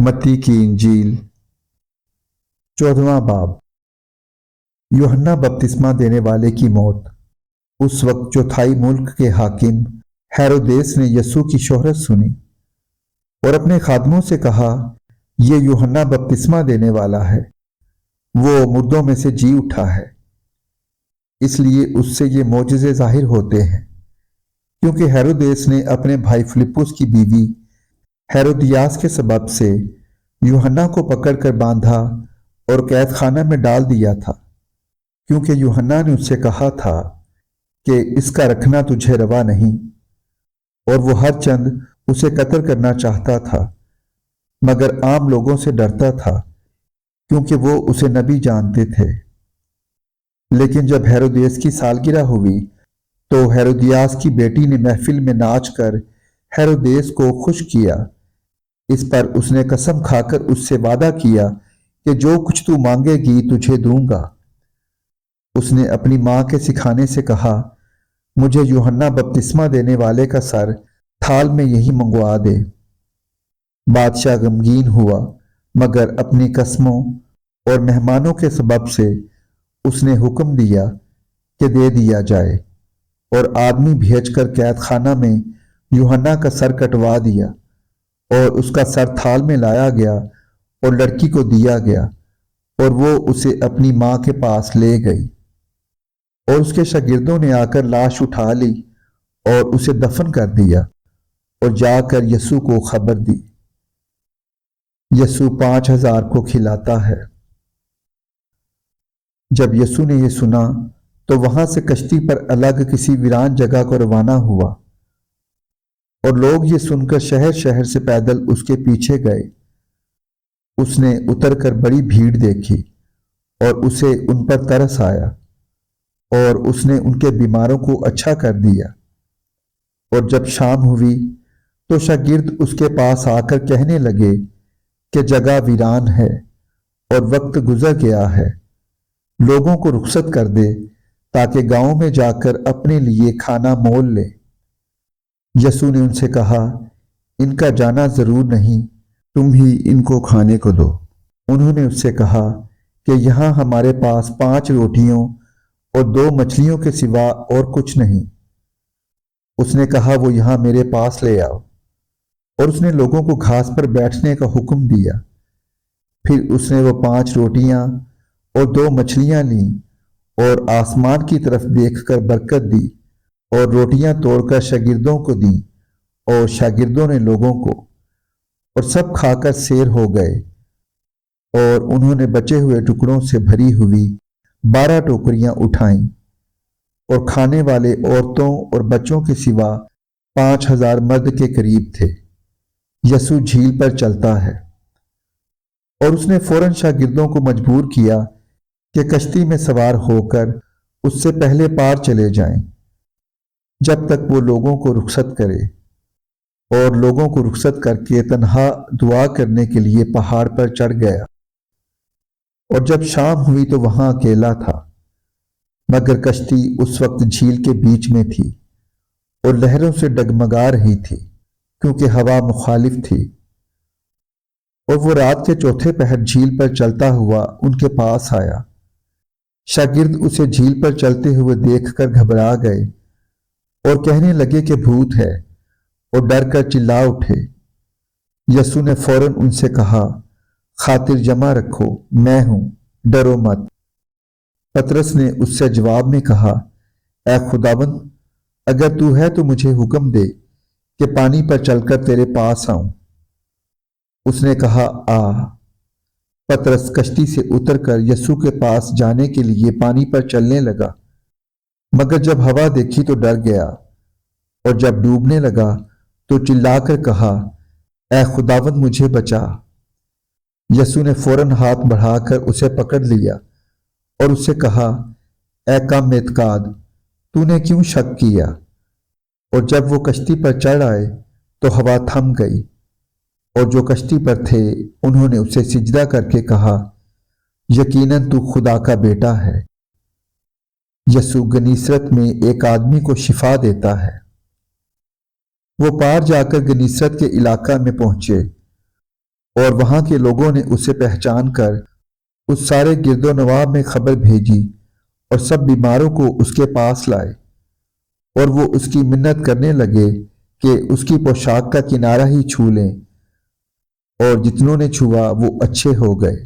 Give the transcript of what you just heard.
मत्ती की इंजील 14वां बाब। यूहन्ना बपतिस्मा देने वाले की मौत। उस वक्त चौथाई मुल्क के हाकिम हेरोदेस ने यीशु की शोहरत सुनी और अपने खादमों से कहा, ये यूहन्ना बपतिस्मा देने वाला है, वो मुर्दों में से जी उठा है, इसलिए उससे ये मोजज़े जाहिर होते हैं। क्योंकि हेरोदेस ने अपने भाई फिलिप्पुस की बीवी हेरोदियास के सबब से यूहन्ना को पकड़कर बांधा और कैद खाना में डाल दिया था, क्योंकि यूहन्ना ने उससे कहा था कि इसका रखना तुझे रवा नहीं, और वो हर चंद उसे कत्ल करना चाहता था, मगर आम लोगों से डरता था, क्योंकि वो उसे नबी जानते थे। लेकिन जब हेरोदेस की सालगिरह हुई तो हेरोदियास की बेटी ने महफिल में नाच कर हेरोदेस को खुश किया। इस पर उसने कसम खाकर उससे वादा किया कि जो कुछ तू मांगेगी तुझे दूंगा। उसने अपनी मां के सिखाने से कहा, मुझे यूहन्ना बपतिस्मा देने वाले का सर थाल में यही मंगवा दे। बादशाह गमगीन हुआ, मगर अपनी कसमों और मेहमानों के सबब से उसने हुक्म दिया कि दे दिया जाए, और आदमी भेजकर कैद खाना में यूहन्ना का सर कटवा दिया, और उसका सर थाल में लाया गया और लड़की को दिया गया, और वो उसे अपनी मां के पास ले गई। और उसके शागिर्दों ने आकर लाश उठा ली और उसे दफन कर दिया, और जाकर यीशु को खबर दी। यीशु 5,000 को खिलाता है। जब यीशु ने यह सुना तो वहां से कश्ती पर अलग किसी वीरान जगह को रवाना हुआ, और लोग ये सुनकर शहर शहर से पैदल उसके पीछे गए। उसने उतरकर बड़ी भीड़ देखी और उसे उन पर तरस आया, और उसने उनके बीमारों को अच्छा कर दिया। और जब शाम हुई तो शागिर्द उसके पास आकर कहने लगे कि जगह वीरान है और वक्त गुजर गया है, लोगों को रुखसत कर दे ताकि गांव में जाकर अपने लिए खाना मोल ले। यीशु ने उनसे कहा, इनका जाना जरूर नहीं, तुम ही इनको खाने को दो। उन्होंने उससे कहा कि यहाँ हमारे पास 5 रोटियों और 2 मछलियों के सिवा और कुछ नहीं। उसने कहा, वो यहाँ मेरे पास ले आओ। और उसने लोगों को घास पर बैठने का हुक्म दिया। फिर उसने वो 5 रोटियां और 2 मछलियां लीं और आसमान की तरफ देखकर बरकत दी, और रोटियां तोड़कर शागिर्दों को दी, और शागिर्दों ने लोगों को, और सब खाकर सेर हो गए। और उन्होंने बचे हुए टुकड़ों से भरी हुई 12 टोकरियां उठाईं, और खाने वाले औरतों और बच्चों के सिवा 5,000 मर्द के करीब थे। यीशु झील पर चलता है। और उसने फौरन शागिर्दों को मजबूर किया कि कश्ती में सवार होकर उससे पहले पार चले जाएं, जब तक वो लोगों को रुखसत करे। और लोगों को रुखसत करके तन्हा दुआ करने के लिए पहाड़ पर चढ़ गया। और जब शाम हुई तो वहां अकेला था, मगर कश्ती उस वक्त झील के बीच में थी और लहरों से डगमगा रही थी, क्योंकि हवा मुखालिफ थी। और वो रात के चौथे पहर झील पर चलता हुआ उनके पास आया। शागिर्द उसे झील पर चलते हुए देखकर घबरा गए और कहने लगे कि भूत है, और डर कर चिल्ला उठे। यीशु ने फौरन उनसे कहा, खातिर जमा रखो, मैं हूं, डरो मत। पतरस ने उससे जवाब में कहा, ऐ खुदावंद, अगर तू है तो मुझे हुक्म दे कि पानी पर चलकर तेरे पास आऊं। उसने कहा, आ। पतरस कश्ती से उतरकर यीशु के पास जाने के लिए पानी पर चलने लगा, मगर जब हवा देखी तो डर गया, और जब डूबने लगा तो चिल्लाकर कहा, ऐ खुदावंद, मुझे बचा। यीशु ने फौरन हाथ बढ़ाकर उसे पकड़ लिया और उससे कहा, ऐ कम एतकाद, तूने क्यों शक किया? और जब वो कश्ती पर चढ़ आए तो हवा थम गई, और जो कश्ती पर थे उन्होंने उसे सिजदा करके कहा, यकीनन तू खुदा का बेटा है। यीशु गनीसरत में एक आदमी को शिफा देता है। वो पार जाकर गनीसरत के इलाका में पहुंचे اور وہاں کے لوگوں نے اسے پہچان کر اس سارے گرد و نواح میں خبر بھیجی اور سب بیماروں کو اس کے پاس لائے، اور وہ اس کی منت کرنے لگے کہ اس کی پوشاک کا کنارہ ہی چھو لیں، اور جتنوں نے چھوا وہ اچھے ہو گئے۔